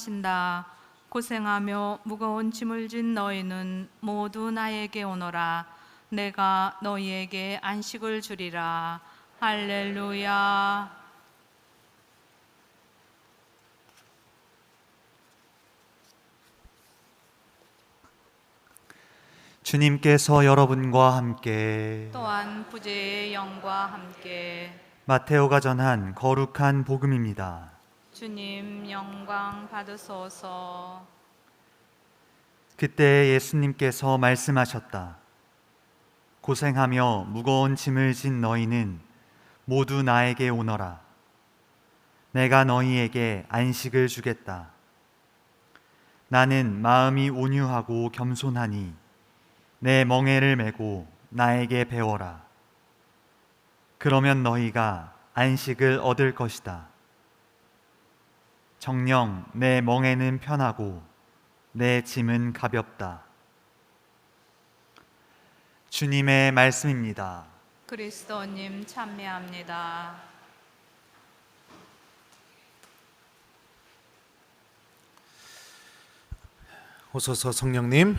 신다. 고생하며 무거운 짐을 진 너희는 모두 나에게 오너라. 내가 너희에게 안식을 주리라. 할렐루야. 주님께서 여러분과 함께 또한 부재의 영과 함께 마테오가 전한 거룩한 복음입니다. 주님 영광 받으소서. 그때 예수님께서 말씀하셨다. 고생하며 무거운 짐을 진 너희는 모두 나에게 오너라. 내가 너희에게 안식을 주겠다. 나는 마음이 온유하고 겸손하니 내 멍에를 메고 나에게 배워라. 그러면 너희가 안식을 얻을 것이다. 정녕 내 멍에는 편하고 내 짐은 가볍다. 주님의 말씀입니다. 그리스도님 찬미합니다. 오소서 성령님,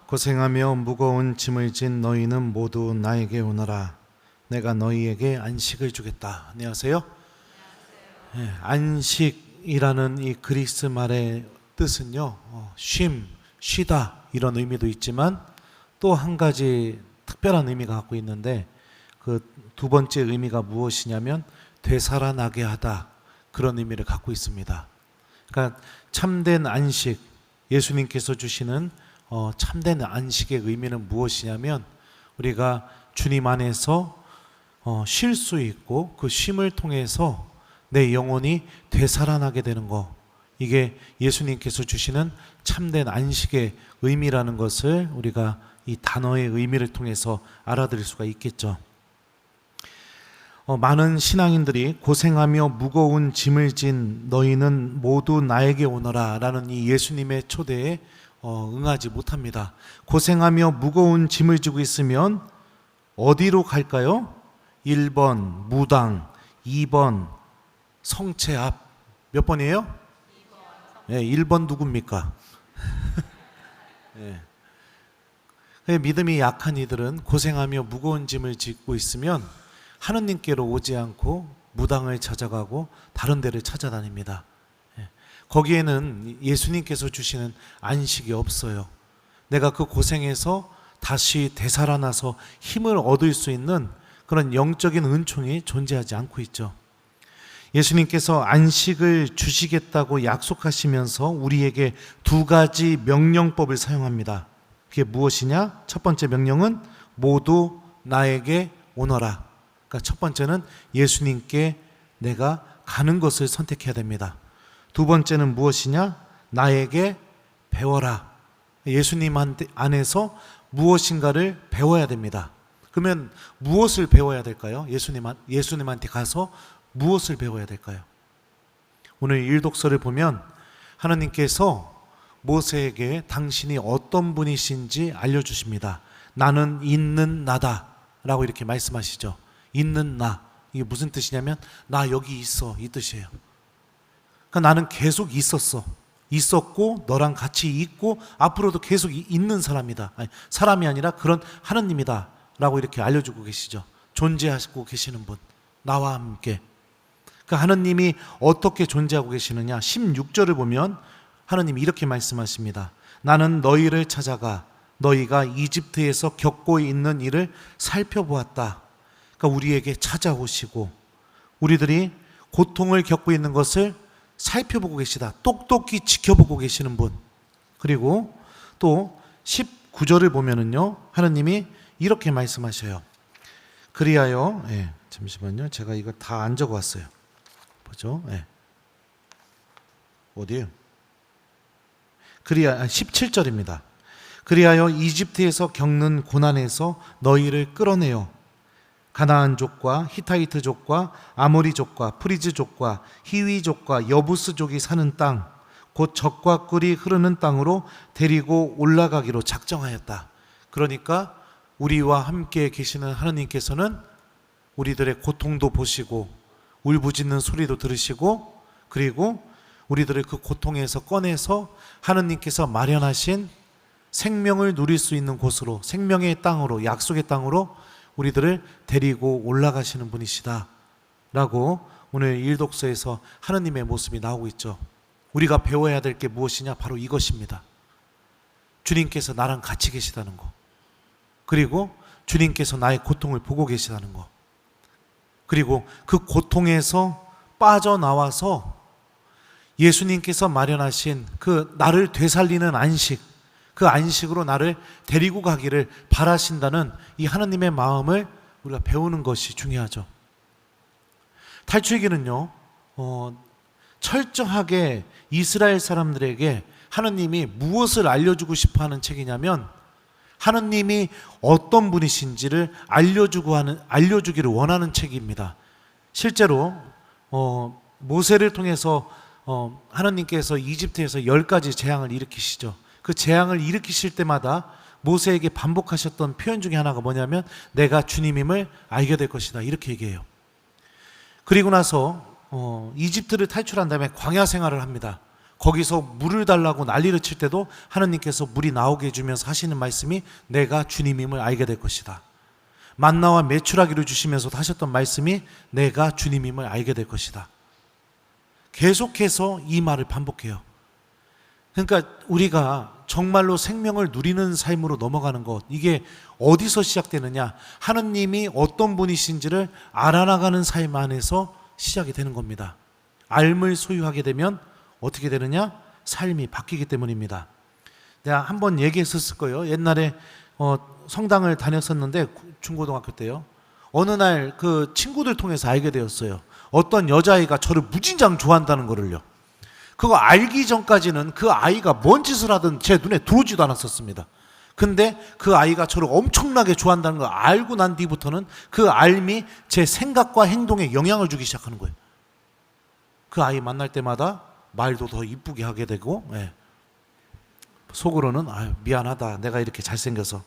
고생하며 무거운 짐을 진 너희는 모두 나에게 오너라. 내가 너희에게 안식을 주겠다. 안녕하세요. 네, 안식이라는 이 그리스 말의 뜻은요, 쉬다 이런 의미도 있지만 또 한 가지 특별한 의미가 갖고 있는데, 그 두 번째 의미가 무엇이냐면 되살아나게 하다, 그런 의미를 갖고 있습니다. 그러니까 참된 안식, 예수님께서 주시는 참된 안식의 의미는 무엇이냐면, 우리가 주님 안에서 쉴 수 있고 그 쉼을 통해서 내 영혼이 되살아나게 되는 것, 이게 예수님께서 주시는 참된 안식의 의미라는 것을 우리가 이 단어의 의미를 통해서 알아들을 수가 있겠죠. 많은 신앙인들이 고생하며 무거운 짐을 진 너희는 모두 나에게 오너라 라는 이 예수님의 초대에 응하지 못합니다. 고생하며 무거운 짐을 지고 있으면 어디로 갈까요? 1번 무당, 2번 성체 앞. 몇 번이에요? 2번. 네, 1번 누굽니까? 네. 믿음이 약한 이들은 고생하며 무거운 짐을 짓고 있으면 하느님께로 오지 않고 무당을 찾아가고 다른 데를 찾아다닙니다. 거기에는 예수님께서 주시는 안식이 없어요. 내가 그 고생에서 다시 되살아나서 힘을 얻을 수 있는 그런 영적인 은총이 존재하지 않고 있죠. 예수님께서 안식을 주시겠다고 약속하시면서 우리에게 두 가지 명령법을 사용합니다. 그게 무엇이냐? 첫 번째 명령은 모두 나에게 오너라. 그러니까 첫 번째는 예수님께 내가 가는 것을 선택해야 됩니다. 두 번째는 무엇이냐? 나에게 배워라. 예수님 안에서 무엇인가를 배워야 됩니다. 그러면 무엇을 배워야 될까요? 예수님한테 가서 무엇을 배워야 될까요? 오늘 일독서를 보면 하나님께서 모세에게 당신이 어떤 분이신지 알려주십니다. 나는 있는 나다 라고 이렇게 말씀하시죠. 있는 나, 이게 무슨 뜻이냐면 나 여기 있어, 이 뜻이에요. 그러니까 나는 계속 있었고 너랑 같이 있고 앞으로도 계속 있는 사람이다. 아니, 사람이 아니라 그런 하느님이다 라고 이렇게 알려주고 계시죠. 존재하시고 계시는 분, 나와 함께. 그 하느님이 어떻게 존재하고 계시느냐, 16절을 보면 하느님이 이렇게 말씀하십니다. 나는 너희를 찾아가 너희가 이집트에서 겪고 있는 일을 살펴보았다. 그러니까 우리에게 찾아오시고 우리들이 고통을 겪고 있는 것을 살펴보고 계시다. 똑똑히 지켜보고 계시는 분. 그리고 또 19절을 보면은요, 하나님이 이렇게 말씀하셔요. 그리하여, 잠시만요, 제가 이거 다 안 적어왔어요. 보죠. 어디에요? 17절입니다. 그리하여 이집트에서 겪는 고난에서 너희를 끌어내어 가나안족과 히타이트족과 아모리족과 프리즈족과 히위족과 여부스족이 사는 땅, 곧 젖과 꿀이 흐르는 땅으로 데리고 올라가기로 작정하였다. 그러니까 우리와 함께 계시는 하나님께서는 우리들의 고통도 보시고 울부짖는 소리도 들으시고, 그리고 우리들을 그 고통에서 꺼내서 하느님께서 마련하신 생명을 누릴 수 있는 곳으로, 생명의 땅으로, 약속의 땅으로 우리들을 데리고 올라가시는 분이시다 라고 오늘 일독서에서 하느님의 모습이 나오고 있죠. 우리가 배워야 될 게 무엇이냐? 바로 이것입니다. 주님께서 나랑 같이 계시다는 거, 그리고 주님께서 나의 고통을 보고 계시다는 거, 그리고 그 고통에서 빠져나와서 예수님께서 마련하신 그 나를 되살리는 안식, 그 안식으로 나를 데리고 가기를 바라신다는 이 하느님의 마음을 우리가 배우는 것이 중요하죠. 탈출기는요, 철저하게 이스라엘 사람들에게 하느님이 무엇을 알려주고 싶어 하는 책이냐면, 하느님이 어떤 분이신지를 알려주기를 원하는 책입니다. 실제로 모세를 통해서 하느님께서 이집트에서 10가지 재앙을 일으키시죠. 그 재앙을 일으키실 때마다 모세에게 반복하셨던 표현 중에 하나가 뭐냐면, 내가 주님임을 알게 될 것이다, 이렇게 얘기해요. 그리고 나서 이집트를 탈출한 다음에 광야 생활을 합니다. 거기서 물을 달라고 난리를 칠 때도 하느님께서 물이 나오게 해주면서 하시는 말씀이 내가 주님임을 알게 될 것이다. 만나와 메추라기를 주시면서 하셨던 말씀이 내가 주님임을 알게 될 것이다. 계속해서 이 말을 반복해요. 그러니까 우리가 정말로 생명을 누리는 삶으로 넘어가는 것, 이게 어디서 시작되느냐? 하느님이 어떤 분이신지를 알아나가는 삶 안에서 시작이 되는 겁니다. 알을 소유하게 되면 어떻게 되느냐? 삶이 바뀌기 때문입니다. 내가 한번 얘기했었을 거예요. 옛날에 성당을 다녔었는데, 중고등학교 때요. 어느 날 그 친구들 통해서 알게 되었어요. 어떤 여자아이가 저를 무진장 좋아한다는 거를요. 그거 알기 전까지는 그 아이가 뭔 짓을 하든 제 눈에 들어오지도 않았었습니다. 근데 그 아이가 저를 엄청나게 좋아한다는 걸 알고 난 뒤부터는 그 알미 제 생각과 행동에 영향을 주기 시작하는 거예요. 그 아이 만날 때마다 말도 더 이쁘게 하게 되고, 속으로는 미안하다, 내가 이렇게 잘생겨서.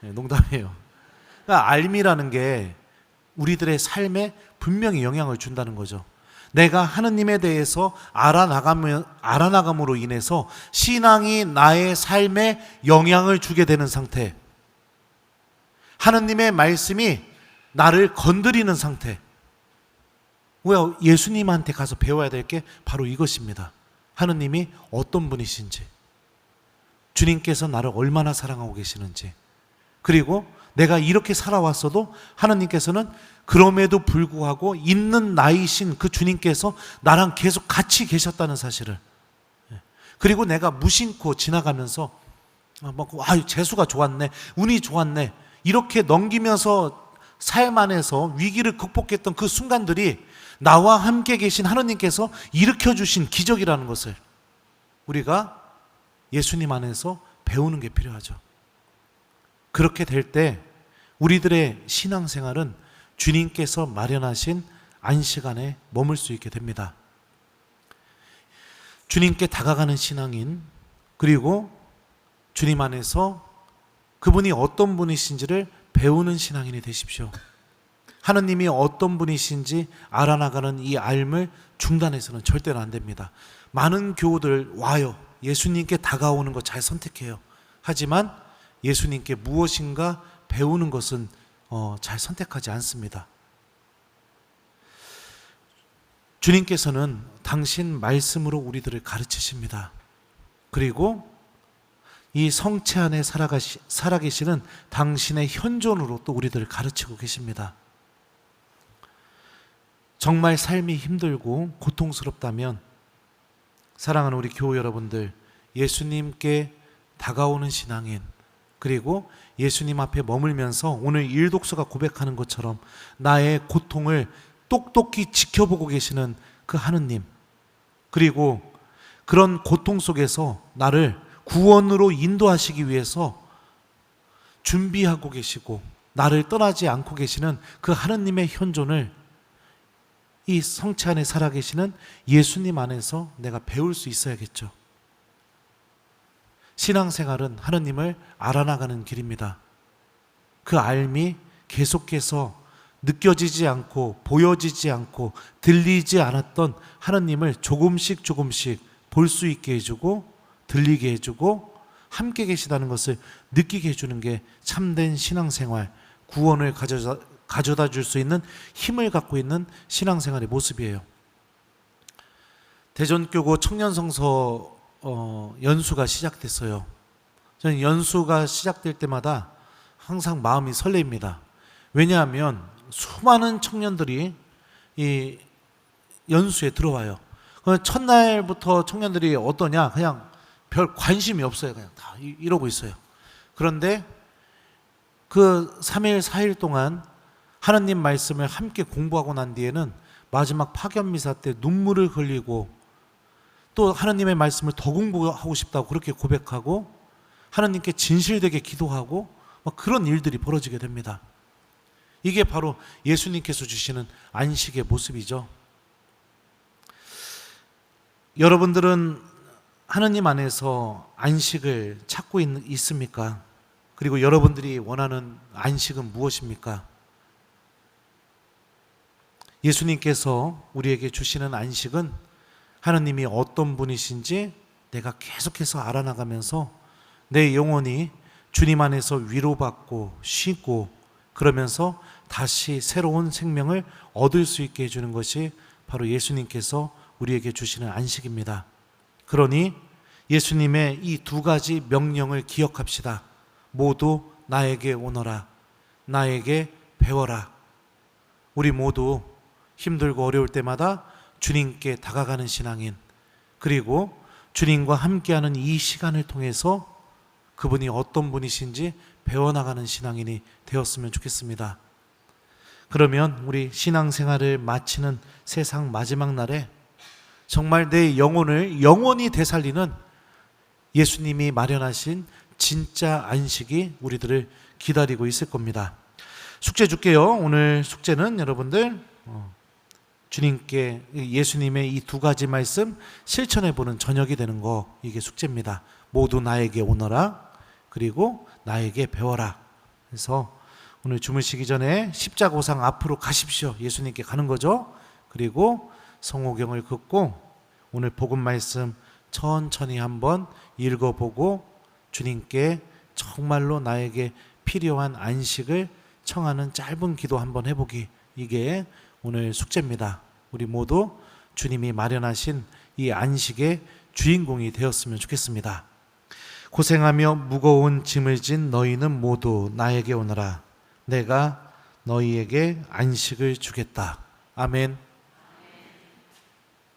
농담이에요. 그러니까 알미라는 게 우리들의 삶에 분명히 영향을 준다는 거죠. 내가 하느님에 대해서 알아나감으로 인해서 신앙이 나의 삶에 영향을 주게 되는 상태, 하느님의 말씀이 나를 건드리는 상태. 왜? 예수님한테 가서 배워야 될 게 바로 이것입니다. 하느님이 어떤 분이신지, 주님께서 나를 얼마나 사랑하고 계시는지, 그리고 내가 이렇게 살아왔어도 하느님께서는 그럼에도 불구하고 있는 나이신 그 주님께서 나랑 계속 같이 계셨다는 사실을, 그리고 내가 무심코 지나가면서 재수가 좋았네, 운이 좋았네, 이렇게 넘기면서 삶 안에서 위기를 극복했던 그 순간들이 나와 함께 계신 하느님께서 일으켜주신 기적이라는 것을 우리가 예수님 안에서 배우는 게 필요하죠. 그렇게 될 때 우리들의 신앙생활은 주님께서 마련하신 안식 안에 머물 수 있게 됩니다. 주님께 다가가는 신앙인, 그리고 주님 안에서 그분이 어떤 분이신지를 배우는 신앙인이 되십시오. 하느님이 어떤 분이신지 알아나가는 이 알을 중단해서는 절대로 안 됩니다. 많은 교우들 와요. 예수님께 다가오는 거 잘 선택해요. 하지만 예수님께 무엇인가 배우는 것은 잘 선택하지 않습니다. 주님께서는 당신 말씀으로 우리들을 가르치십니다. 그리고 이 성체 안에 살아계시는 당신의 현존으로 또 우리들을 가르치고 계십니다. 정말 삶이 힘들고 고통스럽다면, 사랑하는 우리 교우 여러분들, 예수님께 다가오는 신앙인, 그리고 예수님 앞에 머물면서 오늘 일독서가 고백하는 것처럼 나의 고통을 똑똑히 지켜보고 계시는 그 하느님, 그리고 그런 고통 속에서 나를 구원으로 인도하시기 위해서 준비하고 계시고 나를 떠나지 않고 계시는 그 하느님의 현존을 이 성체 안에 살아계시는 예수님 안에서 내가 배울 수 있어야겠죠. 신앙생활은 하느님을 알아나가는 길입니다. 그 알미 계속해서 느껴지지 않고 보여지지 않고 들리지 않았던 하나님을 조금씩 볼 수 있게 해주고 들리게 해주고 함께 계시다는 것을 느끼게 해주는 게 참된 신앙생활, 구원을 가져다 줄 수 있는 힘을 갖고 있는 신앙생활의 모습이에요. 대전교구 청년성서 연수가 시작됐어요. 저는 연수가 시작될 때마다 항상 마음이 설레입니다. 왜냐하면 수많은 청년들이 이 연수에 들어와요. 첫날부터 청년들이 어떠냐? 그냥 별 관심이 없어요. 그냥 다 이러고 있어요. 그런데 그 3일, 4일 동안 하나님 말씀을 함께 공부하고 난 뒤에는 마지막 파견미사 때 눈물을 흘리고 또 하나님의 말씀을 더 공부하고 싶다고 그렇게 고백하고 하나님께 진실되게 기도하고 막 그런 일들이 벌어지게 됩니다. 이게 바로 예수님께서 주시는 안식의 모습이죠. 여러분들은 하나님 안에서 안식을 찾고 있습니까? 그리고 여러분들이 원하는 안식은 무엇입니까? 예수님께서 우리에게 주시는 안식은 하나님이 어떤 분이신지 내가 계속해서 알아나가면서 내 영혼이 주님 안에서 위로받고 쉬고 그러면서 다시 새로운 생명을 얻을 수 있게 해주는 것이 바로 예수님께서 우리에게 주시는 안식입니다. 그러니 예수님의 이 두 가지 명령을 기억합시다. 모두 나에게 오너라. 나에게 배워라. 우리 모두 힘들고 어려울 때마다 주님께 다가가는 신앙인, 그리고 주님과 함께하는 이 시간을 통해서 그분이 어떤 분이신지 배워나가는 신앙인이 되었으면 좋겠습니다. 그러면 우리 신앙생활을 마치는 세상 마지막 날에 정말 내 영혼을 영원히 되살리는 예수님이 마련하신 진짜 안식이 우리들을 기다리고 있을 겁니다. 숙제 줄게요. 오늘 숙제는 여러분들 주님께 예수님의 이 두 가지 말씀 실천해보는 저녁이 되는 거, 이게 숙제입니다. 모두 나에게 오너라, 그리고 나에게 배워라. 그래서 오늘 주무시기 전에 십자고상 앞으로 가십시오. 예수님께 가는 거죠. 그리고 성호경을 긋고 오늘 복음 말씀 천천히 한번 읽어보고 주님께 정말로 나에게 필요한 안식을 청하는 짧은 기도 한번 해보기, 이게 오늘 숙제입니다. 우리 모두 주님이 마련하신 이 안식의 주인공이 되었으면 좋겠습니다. 고생하며 무거운 짐을 진 너희는 모두 나에게 오너라. 내가 너희에게 안식을 주겠다. 아멘.